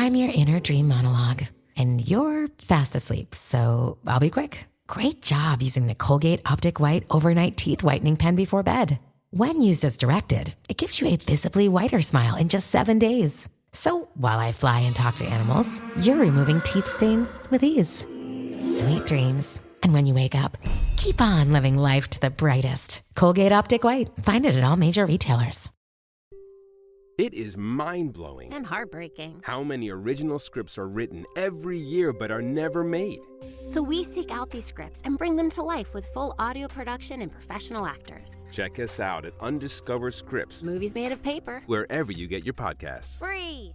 I'm your inner dream monologue, and you're fast asleep, so I'll be quick. Great job using the Colgate Optic White Overnight Teeth Whitening Pen before bed. When used as directed, it gives you a visibly whiter smile in just 7 days. So while I fly and talk to animals, you're removing teeth stains with ease. Sweet dreams. And when you wake up, keep on living life to the brightest. Colgate Optic White. Find it at all major retailers. It is mind-blowing and heartbreaking how many original scripts are written every year but are never made. So we seek out these scripts and bring them to life with full audio production and professional actors. Check us out at Undiscovered Scripts, Movies made of paper. wherever you get your podcasts. Free!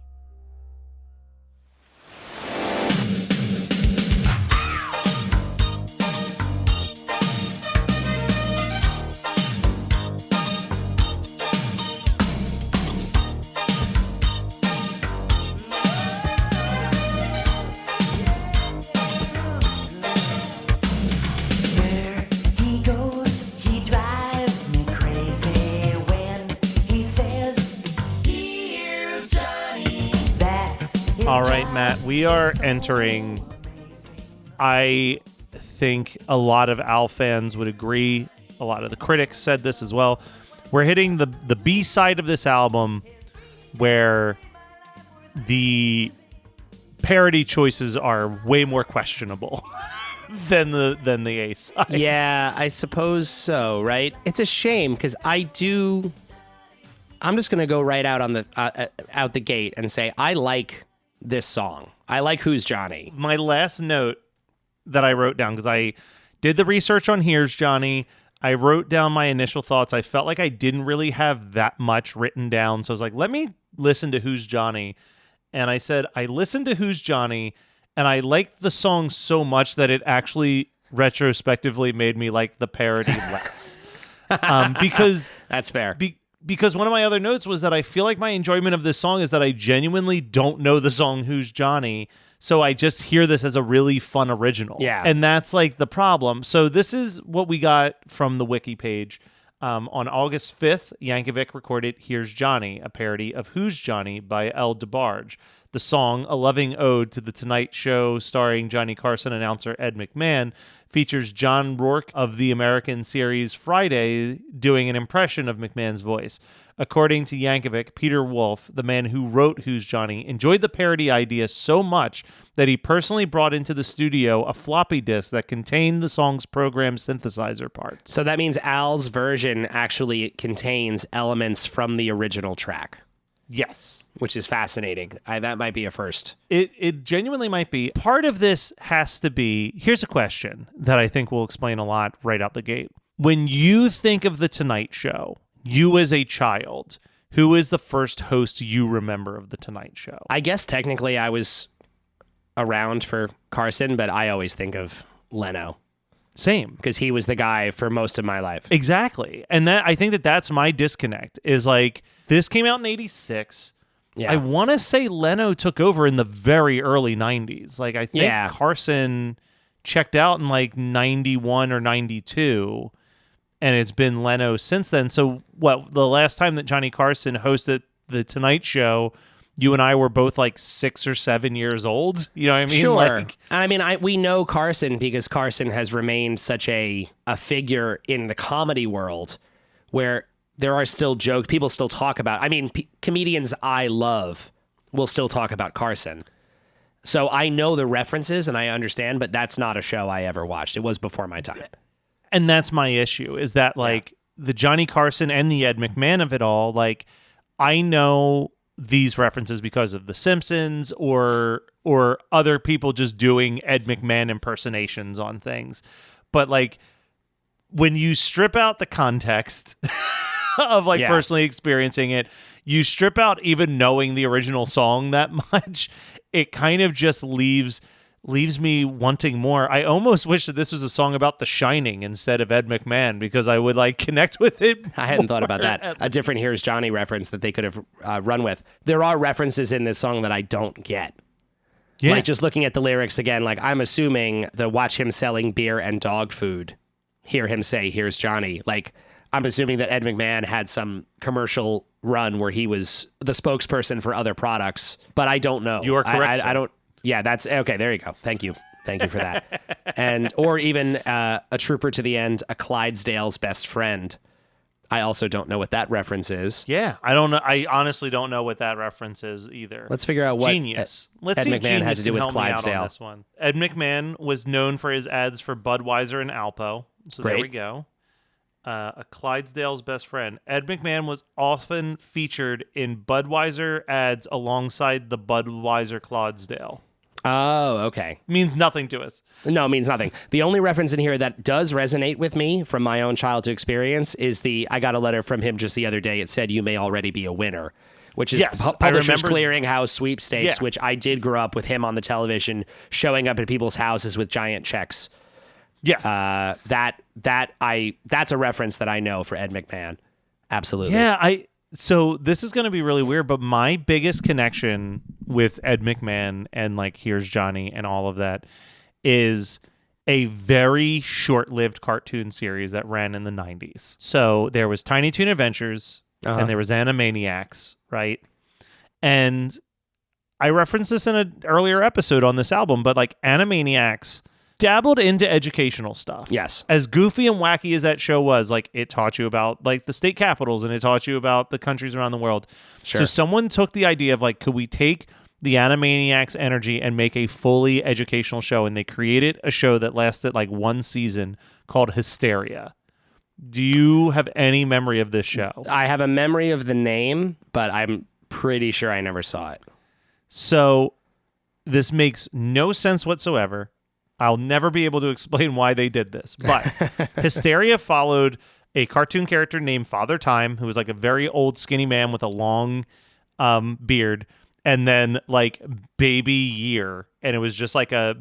All right, Matt, we are entering, I think a lot of Al fans would agree, a lot of the critics said this as well, we're hitting the B-side of this album where the parody choices are way more questionable than the A side. Yeah, I suppose so, right? It's a shame because I'm just going to go right out on the out the gate and say I like this song. I like Who's Johnny. My last note that I wrote down, because I did the research on Here's Johnny, I wrote down my initial thoughts. I felt like I didn't really have that much written down, so I was like, let me listen to Who's Johnny. And I said, I listened to Who's Johnny, and I liked the song so much that it actually retrospectively made me like the parody less. Because that's fair. Because one of my other notes was that I feel like my enjoyment of this song is that I genuinely don't know the song Who's Johnny, so I just hear this as a really fun original. Yeah. And that's like the problem. So this is what we got from the wiki page. On August 5th, Yankovic recorded Here's Johnny, a parody of Who's Johnny by Ed Debarge. The song, a loving ode to The Tonight Show starring Johnny Carson announcer Ed McMahon, features John Rourke of the American series Friday doing an impression of McMahon's voice. According to Yankovic, Peter Wolf, the man who wrote Who's Johnny, enjoyed the parody idea so much that he personally brought into the studio a floppy disk that contained the song's programmed synthesizer parts. So that means Al's version actually contains elements from the original track. Yes. Which is fascinating. That might be a first. It genuinely might be. Part of this has to be, here's a question that I think will explain a lot right out the gate. When you think of The Tonight Show, you as a child, who is the first host you remember of The Tonight Show? I guess technically I was around for Carson, but I always think of Leno. Same. Because he was the guy for most of my life. Exactly. And that I think that's my disconnect, is like, this came out in 86. Yeah. I want to say Leno took over in the very early 90s. Like, I think Carson checked out in like 91 or 92, and it's been Leno since then. So the last time that Johnny Carson hosted The Tonight Show, you and I were both like 6 or 7 years old. You know what I mean? Sure. Like, I mean, we know Carson because Carson has remained such a figure in the comedy world where there are still jokes. People still talk about, I mean, comedians I love will still talk about Carson. So I know the references and I understand, but that's not a show I ever watched. It was before my time. And that's my issue, is that like the Johnny Carson and the Ed McMahon of it all, like, I know these references because of The Simpsons or other people just doing Ed McMahon impersonations on things. But like, when you strip out the context of like personally experiencing it, you strip out even knowing the original song that much, it kind of just leaves me wanting more. I almost wish that this was a song about The Shining instead of Ed McMahon, because I would like connect with it. I hadn't thought about that. A different Here's Johnny reference that they could have run with. There are references in this song that I don't get. Yeah. Like, just looking at the lyrics again, like, I'm assuming the watch him selling beer and dog food, hear him say, Here's Johnny. Like, I'm assuming that Ed McMahon had some commercial run where he was the spokesperson for other products, but I don't know. You are correct. I don't. Yeah, that's okay. There you go. Thank you for that. Or even a trooper to the end, a Clydesdale's best friend. I also don't know what that reference is. Yeah, I don't know. I honestly don't know what that reference is either. Let's figure out what Genius. Let's Ed see if McMahon Genius had to do can with help me out on Clydesdale. this one. Ed McMahon was known for his ads for Budweiser and Alpo. So there Great. we go. A Clydesdale's best friend. Ed McMahon was often featured in Budweiser ads alongside the Budweiser Clydesdale. Oh, okay. Means nothing to us. No, it means nothing. The only reference in here that does resonate with me from my own childhood experience is I got a letter from him just the other day. It said, "You may already be a winner," which is Yes, the I Publishers remember- Clearinghouse sweepstakes, Yeah. which I did grow up with him on the television, showing up at people's houses with giant checks. Yes. That's a reference that I know for Ed McMahon. Absolutely. Yeah, so this is going to be really weird, but my biggest connection with Ed McMahon and like Here's Johnny and all of that is a very short-lived cartoon series that ran in the 90s. So there was Tiny Toon Adventures and there was Animaniacs, right? And I referenced this in an earlier episode on this album, but like Animaniacs dabbled into educational stuff. Yes. As goofy and wacky as that show was, like it taught you about like the state capitals and it taught you about the countries around the world. Sure. So someone took the idea of like, could we take the Animaniacs energy and make a fully educational show? And they created a show that lasted like one season called Hysteria. Do you have any memory of this show? I have a memory of the name, but I'm pretty sure I never saw it. So this makes no sense whatsoever. I'll never be able to explain why they did this, but Hysteria followed a cartoon character named Father Time, who was like a very old skinny man with a long beard, and then like Baby Year, and it was just like a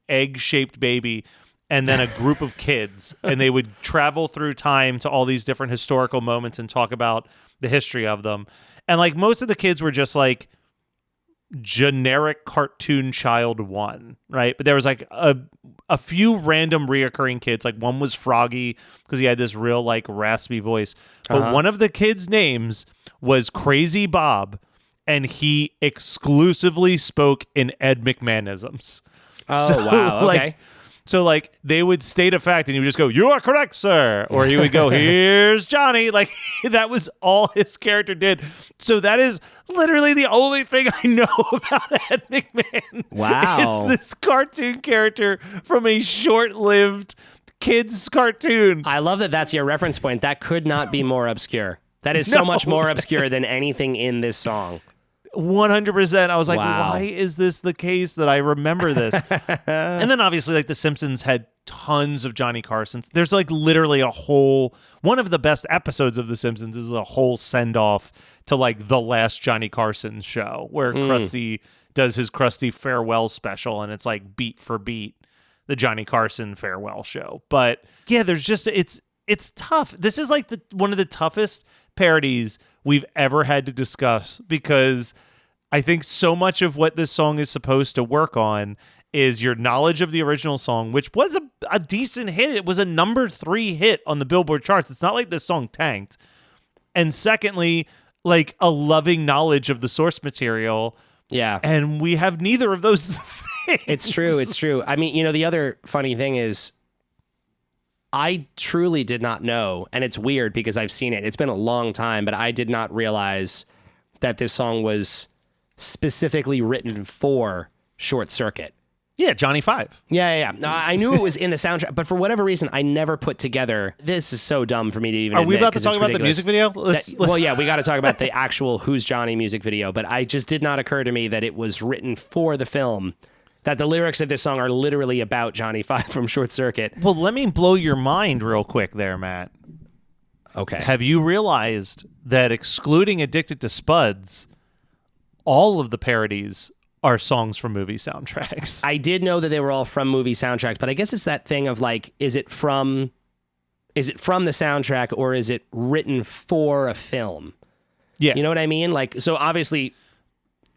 egg-shaped baby, and then a group of kids, and they would travel through time to all these different historical moments and talk about the history of them. And like most of the kids were just like generic cartoon child one, right? But there was like a few random reoccurring kids. Like one was Froggy because he had this real like raspy voice. But one of the kids' names was Crazy Bob, and he exclusively spoke in Ed McMahonisms. Oh, wow. Okay. Like, so like they would state a fact and he would just go, "You are correct, sir." Or he would go, "Here's Johnny." Like that was all his character did. So that is literally the only thing I know about Ed McMahon. Wow. It's this cartoon character from a short-lived kids cartoon. I love that that's your reference point. That could not be more obscure. That is so much more obscure than anything in this song. 100%. I was like, Wow. why is this the case that I remember this? And then obviously like The Simpsons had tons of Johnny Carsons. There's like literally one of the best episodes of The Simpsons is a whole send off to like the last Johnny Carson show where Krusty does his Krusty farewell special, and it's like beat for beat the Johnny Carson farewell show. But yeah, there's just it's tough. This is like one of the toughest parodies we've ever had to discuss, because I think so much of what this song is supposed to work on is your knowledge of the original song, which was a decent hit. It was a number 3 hit on the Billboard charts. It's not like this song tanked. And secondly, like a loving knowledge of the source material. Yeah. And we have neither of those things. It's true. It's true. I mean, the other funny thing is I truly did not know, and it's weird because I've seen it. It's been a long time, but I did not realize that this song was specifically written for Short Circuit. Yeah, Johnny 5. Yeah. No, I knew it was in the soundtrack, but for whatever reason, I never put together. This is so dumb for me to even Are we admit, about to 'cause talk it's about the ridiculous. music video? Well, yeah, we got to talk about the actual Who's Johnny music video, but I just did not occur to me that it was written for the film, that the lyrics of this song are literally about Johnny 5 from Short Circuit. Well, let me blow your mind real quick there, Matt. Okay. Have you realized that excluding Addicted to Spuds, all of the parodies are songs from movie soundtracks? I did know that they were all from movie soundtracks, but I guess it's that thing of like, is it from the soundtrack or is it written for a film? Yeah. You know what I mean? Like, so obviously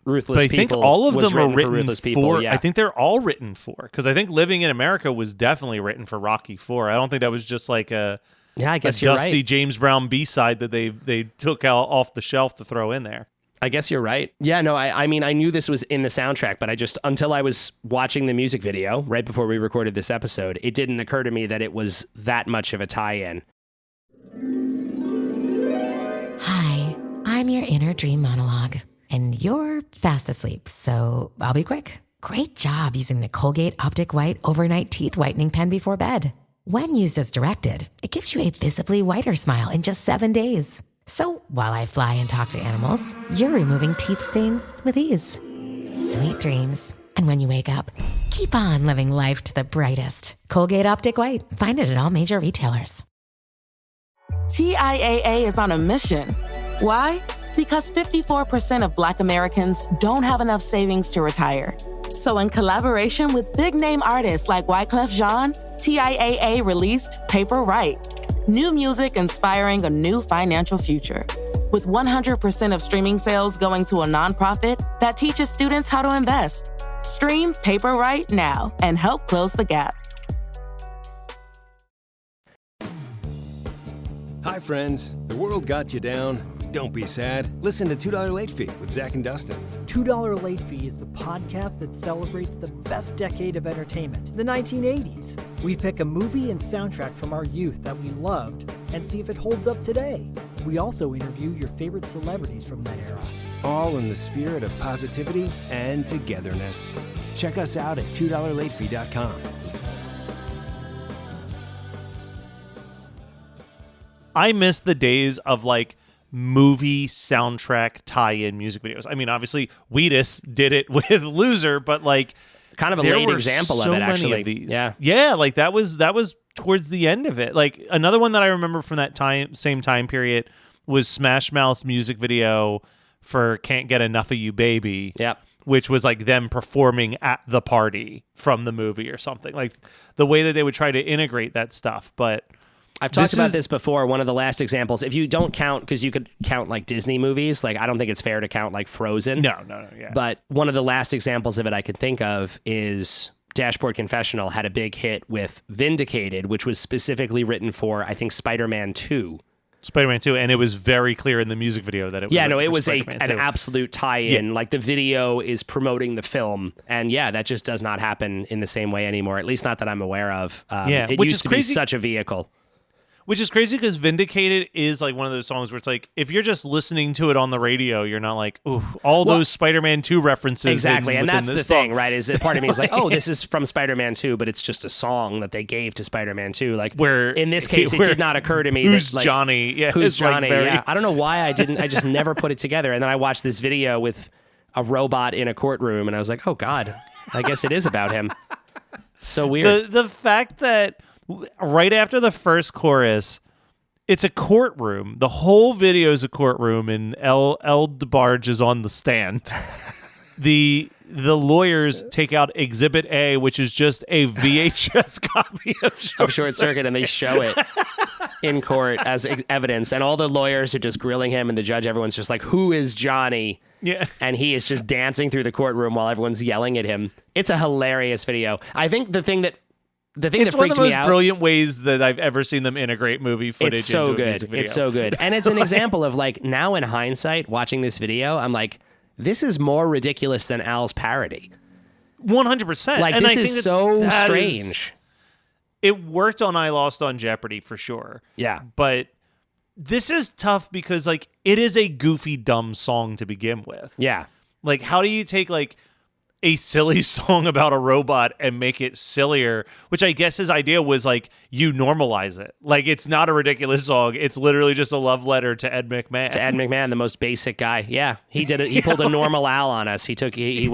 Ruthless But I People think all of was them are written for Ruthless People. for. Yeah. I think they're all written for, because I think Living in America was definitely written for Rocky IV. I don't think that was just like a Yeah, I guess a you're dusty right. James Brown B-side that they took out off the shelf to throw in there. I guess you're right. Yeah, no, I mean, I knew this was in the soundtrack, but I just, until I was watching the music video right before we recorded this episode, it didn't occur to me that it was that much of a tie-in. Hi, I'm your inner dream monologue, and you're fast asleep, so I'll be quick. Great job using the Colgate Optic White Overnight Teeth Whitening Pen before bed. When used as directed, it gives you a visibly whiter smile in just 7 days. So while I fly and talk to animals, you're removing teeth stains with ease. Sweet dreams. And when you wake up, keep on living life to the brightest. Colgate Optic White. Find it at all major retailers. TIAA is on a mission. Why? Because 54% of Black Americans don't have enough savings to retire. So in collaboration with big-name artists like Wyclef Jean, TIAA released Paper Right. New music inspiring a new financial future. With 100% of streaming sales going to a nonprofit that teaches students how to invest. Stream Paper Right now and help close the gap. Hi, friends. The world got you down. Don't be sad. Listen to $2 Late Fee with Zach and Dustin. $2 Late Fee is the podcast that celebrates the best decade of entertainment, the 1980s. We pick a movie and soundtrack from our youth that we loved and see if it holds up today. We also interview your favorite celebrities from that era. All in the spirit of positivity and togetherness. Check us out at $2latefee.com. I miss the days of like movie soundtrack tie-in music videos. I mean, obviously, Wheatus did it with Loser, but like Kind of a there late were example so of it, many actually. of these. Yeah. Yeah, like that was towards the end of it. Like another one that I remember from that same time period was Smash Mouth's music video for Can't Get Enough of You Baby. Yep. Which was like them performing at the party from the movie or something. Like the way that they would try to integrate that stuff, but I've talked about this before. One of the last examples, if you don't count, because you could count like Disney movies, like I don't think it's fair to count like Frozen. No, yeah. But one of the last examples of it I could think of is Dashboard Confessional had a big hit with Vindicated, which was specifically written for, I think, Spider-Man 2. Spider-Man 2, and it was very clear in the music video that it was. Yeah, no, it was Spider-Man an 2. absolute tie-in. Yeah. Like the video is promoting the film, and yeah, that just does not happen in the same way anymore. At least not that I'm aware of. It which used is to crazy. be such a vehicle. Which is crazy because Vindicated is like one of those songs where it's like, if you're just listening to it on the radio, you're not like, ooh, those Spider-Man 2 references. Exactly, and that's the thing, song. right? Is that part of me is like, oh, this is from Spider-Man 2, but it's just a song that they gave to Spider-Man 2. Like, Where in this case, it did not occur to me. Who's that, like, Johnny? Yeah, who's it's like Johnny? very- Yeah, I don't know why I just never put it together. And then I watched this video with a robot in a courtroom, and I was like, oh God, I guess it is about him. So weird. The fact that right after the first chorus, it's a courtroom. The whole video is a courtroom, and El Debarge is on the stand. The lawyers take out Exhibit A, which is just a VHS copy of Short Circuit, and they show it in court as evidence. And all the lawyers are just grilling him, and the judge, everyone's just like, who is Johnny? Yeah. And he is just dancing through the courtroom while everyone's yelling at him. It's a hilarious video. I think the thing that It's one of freaks the me most out, brilliant ways that I've ever seen them integrate movie footage it's so into a good. music video. It's so good. And it's an example of like, now in hindsight, watching this video, I'm like, this is more ridiculous than Al's parody. 100%. Like, And this I think is so that strange. It worked on I Lost on Jeopardy for sure. Yeah. But this is tough because like it is a goofy, dumb song to begin with. Yeah. Like, how do you take like a silly song about a robot and make it sillier? Which I guess his idea was like, you normalize it. Like, it's not a ridiculous song. It's literally just a love letter to Ed McMahon. To Ed McMahon, the most basic guy. Yeah, he did it. He pulled a normal Al on us. He took the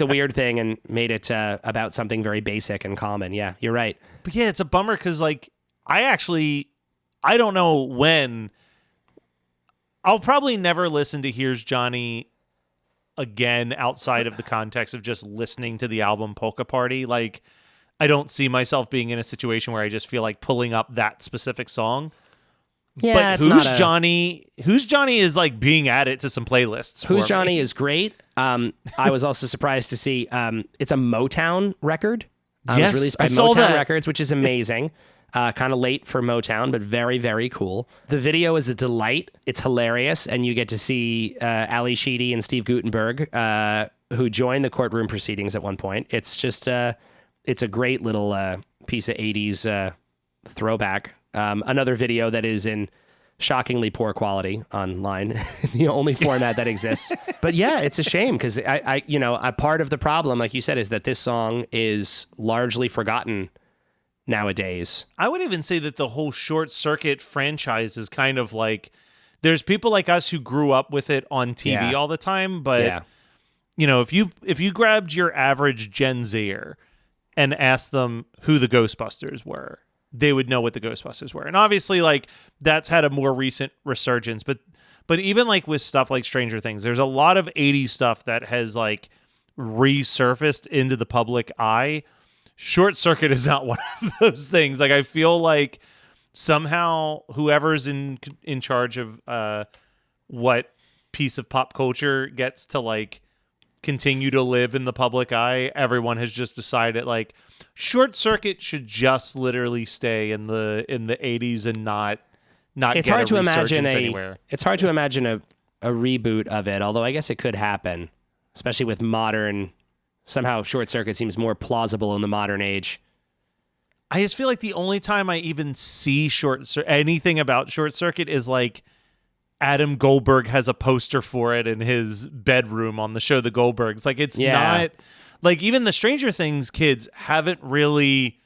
weird thing and made it about something very basic and common. Yeah, you're right. But yeah, it's a bummer because like I don't know when. I'll probably never listen to Here's Johnny again outside of the context of just listening to the album Polka Party. Like, I don't see myself being in a situation where I just feel like pulling up that specific song. Yeah, but Who's Johnny? Who's Johnny is like being added to some playlists. Who's for Johnny me. is great. I was also surprised to see it's a Motown record. It Yes, was released by I saw Motown that. Records, which is amazing. Kind of late for Motown, but very, very cool. The video is a delight. It's hilarious. And you get to see Ali Sheedy and Steve Guttenberg, who joined the courtroom proceedings at one point. It's just, it's a great little piece of 80s throwback. Another video that is in shockingly poor quality online, the only format that exists. But yeah, it's a shame because I a part of the problem, like you said, is that this song is largely forgotten nowadays. I would even say that the whole Short Circuit franchise is kind of like, there's people like us who grew up with it on TV all the time, but if you grabbed your average Gen Zer and asked them who the Ghostbusters were, they would know what the Ghostbusters were. And obviously, like, that's had a more recent resurgence, but even like with stuff like Stranger Things, there's a lot of 80s stuff that has like resurfaced into the public eye. Short Circuit is not one of those things. Like, I feel like somehow whoever's in charge of what piece of pop culture gets to like continue to live in the public eye, everyone has just decided like Short Circuit should just literally stay in the 80s and not it's get hard a to imagine anywhere. It's hard to imagine a reboot of it, although I guess it could happen, especially with modern. Somehow Short Circuit seems more plausible in the modern age. I just feel like the only time I even see anything about Short Circuit is like Adam Goldberg has a poster for it in his bedroom on the show The Goldbergs. Like, it's not like, even the Stranger Things kids haven't really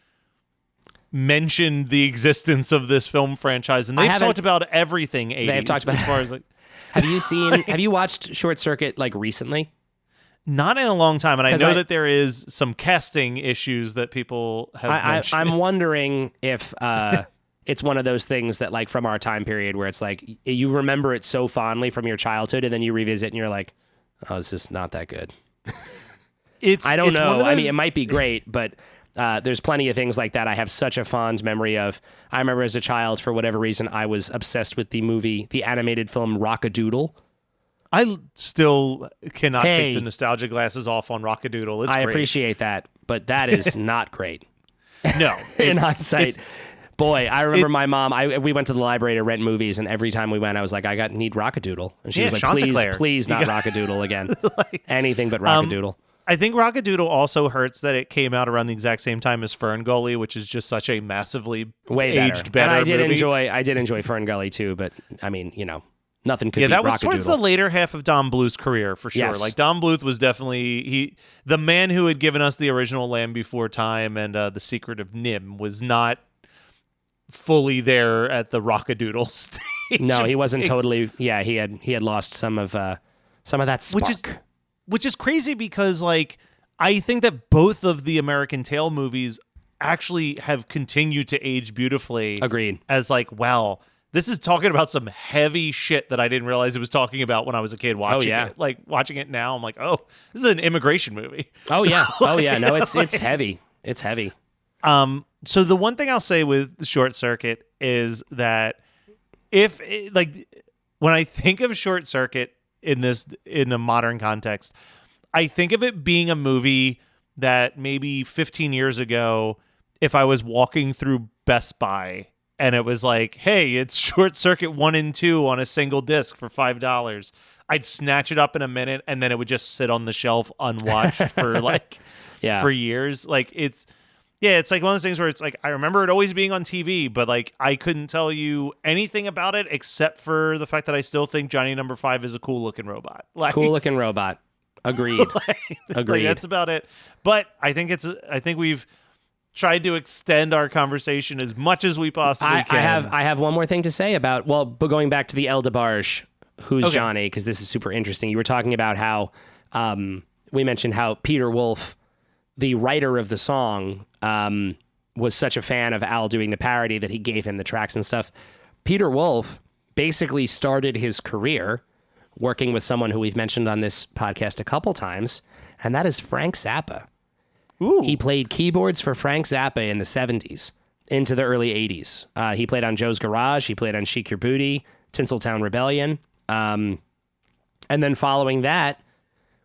mentioned the existence of this film franchise, and they've talked about everything 80s. They've talked about as far as like have you watched Short Circuit like recently? Not in a long time, and I know that there is some casting issues that people have mentioned. I'm wondering if it's one of those things that, like, from our time period where it's like you remember it so fondly from your childhood, and then you revisit and you're like, oh, this is not that good. I don't know. I mean, it might be great, but there's plenty of things like that I have such a fond memory of. I remember as a child, for whatever reason, I was obsessed with the animated film Rock-a-Doodle. I still cannot take the nostalgia glasses off on Rock-a-Doodle. It's great. I appreciate that, but that is not great. No. In hindsight. Boy, I remember my mom, we went to the library to rent movies, and every time we went, I was like, need Rock-a-Doodle. And she was like, please not Rock-a-Doodle again. Anything but Rock-a-Doodle. I think Rock-a-Doodle also hurts that it came out around the exact same time as Ferngully, which is just such a massively aged better and movie. I did enjoy Ferngully too, but I mean, nothing could beat that was Rock-a-Doodle. towards the later half of Don Bluth's career, for sure. Yes. Like, Don Bluth was definitely the man who had given us the original Land Before Time and The Secret of Nim was not fully there at the Rock-a-Doodle stage. No, he wasn't totally. Yeah, he had lost some of that spark. Which is crazy because, like, I think that both of the American Tail movies actually have continued to age beautifully. Agreed. As like, wow, this is talking about some heavy shit that I didn't realize it was talking about when I was a kid watching it. Like, watching it now, I'm like, oh, this is an immigration movie. Oh yeah. Oh yeah. No, it's heavy. It's heavy. So the one thing I'll say with Short Circuit is that when I think of Short Circuit in a modern context, I think of it being a movie that maybe 15 years ago, if I was walking through Best Buy and it was like, hey, it's Short Circuit 1 and 2 on a single disc for $5, I'd snatch it up in a minute and then it would just sit on the shelf unwatched for for years. Like, it's like one of those things where it's like, I remember it always being on TV, but like, I couldn't tell you anything about it except for the fact that I still think Johnny Number 5 is a cool looking robot. Like, cool looking robot. Agreed. Agreed. That's about it. But I think we've tried to extend our conversation as much as we possibly can. I have one more thing to say about, but going back to the El Debarge, who's Johnny, because this is super interesting. You were talking about how we mentioned how Peter Wolf, the writer of the song, was such a fan of Al doing the parody that he gave him the tracks and stuff. Peter Wolf basically started his career working with someone who we've mentioned on this podcast a couple times, and that is Frank Zappa. Ooh. He played keyboards for Frank Zappa in the 70s into the early 80s. He played on Joe's Garage. He played on Chic Your Booty, Tinseltown Rebellion. And then following that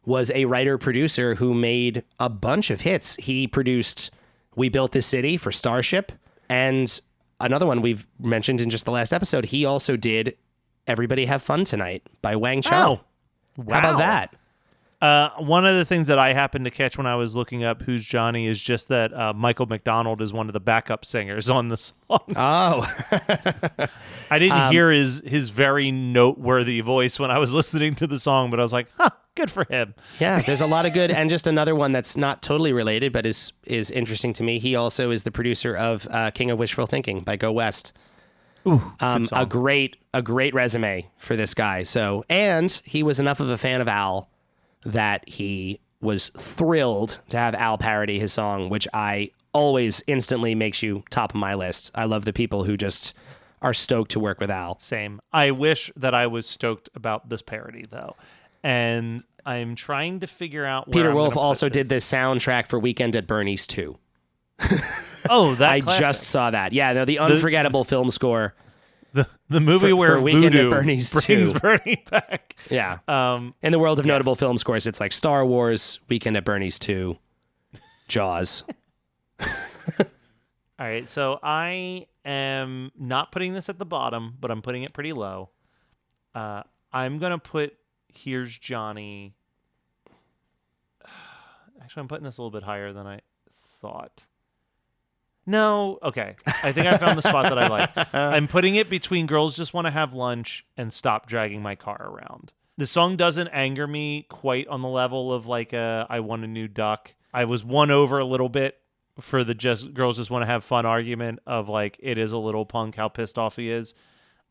was a writer-producer who made a bunch of hits. He produced We Built This City for Starship and another one we've mentioned in just the last episode, he also did Everybody Have Fun Tonight by Wang Chung. Wow. How about that? One of the things that I happened to catch when I was looking up Who's Johnny is just that Michael McDonald is one of the backup singers on the song. Oh. I didn't hear his very noteworthy voice when I was listening to the song, but I was like, huh, good for him. Yeah, there's a lot of good. And just another one that's not totally related, but is interesting to me. He also is the producer of King of Wishful Thinking by Go West. Ooh, a great resume for this guy. So, and he was enough of a fan of Al that he was thrilled to have Al parody his song, which I always instantly makes you top of my list. I love the people who just are stoked to work with Al. Same. I wish that I was stoked about this parody, though. And I'm trying to figure out where Peter Wolf also did the soundtrack for Weekend at Bernie's 2. Oh, that I classic. just saw that. Yeah, no, the unforgettable film score. The movie for where Weekend Voodoo at Bernie's brings 2. Bernie back. Yeah. In the world of notable film scores, it's like Star Wars, Weekend at Bernie's 2, Jaws. All right, so I am not putting this at the bottom, but I'm putting it pretty low. I'm going to put Here's Johnny. Actually, I'm putting this a little bit higher than I thought. No, okay. I think I found the spot that I like. I'm putting it between Girls Just Want to Have Lunch and Stop Dragging My Car Around. The song doesn't anger me quite on the level of like I Want a New Duck. I was won over a little bit for the Girls Just Want to Have Fun argument of like it is a little punk how pissed off he is.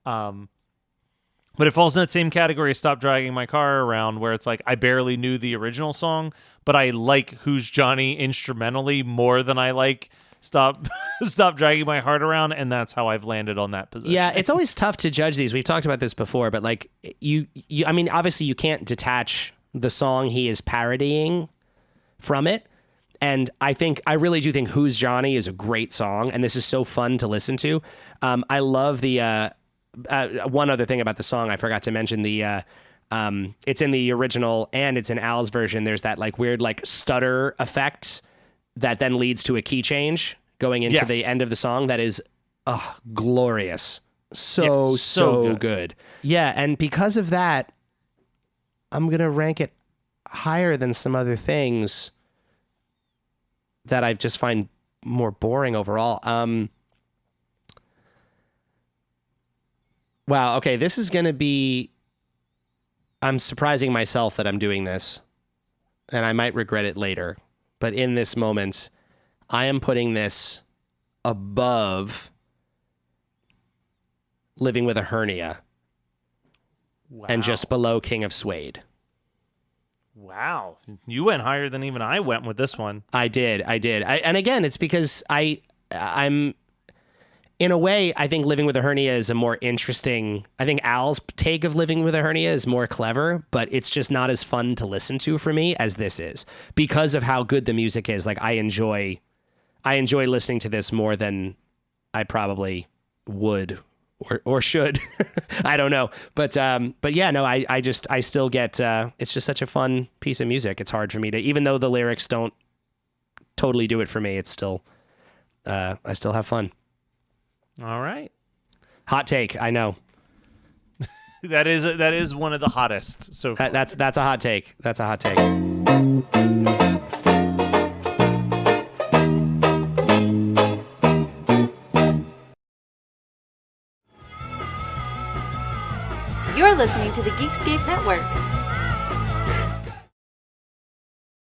But it falls in that same category of Stop Dragging My Car Around, where it's like I barely knew the original song, but I like Who's Johnny instrumentally more than I like Stop Dragging My Heart Around, and that's how I've landed on that position. Yeah, it's always tough to judge these. We've talked about this before, but like you I mean, obviously you can't detach the song he is parodying from it. And I really do think Who's Johnny is a great song, and this is so fun to listen to. I love the one other thing about the song I forgot to mention, the it's in the original and it's in Al's version. There's that like weird like stutter effect that then leads to a key change going into the end of the song. That is glorious. So good. Yeah, and because of that, I'm going to rank it higher than some other things that I just find more boring overall. Wow, okay, this is going to be... I'm surprising myself that I'm doing this, and I might regret it later. But in this moment, I am putting this above Living with a Hernia. Wow. And just below King of Suede. Wow. You went higher than even I went with this one. I did. And again, it's because I'm... In a way, I think Living with a Hernia is a more interesting... I think Al's take of Living with a Hernia is more clever, but it's just not as fun to listen to for me as this is. Because of how good the music is, like I enjoy listening to this more than I probably would or should. I don't know. But yeah, no, I still get... it's just such a fun piece of music. It's hard for me to... Even though the lyrics don't totally do it for me, it's still... I still have fun. All right. Hot take, I know. That is one of the hottest so far. That's a hot take. That's a hot take.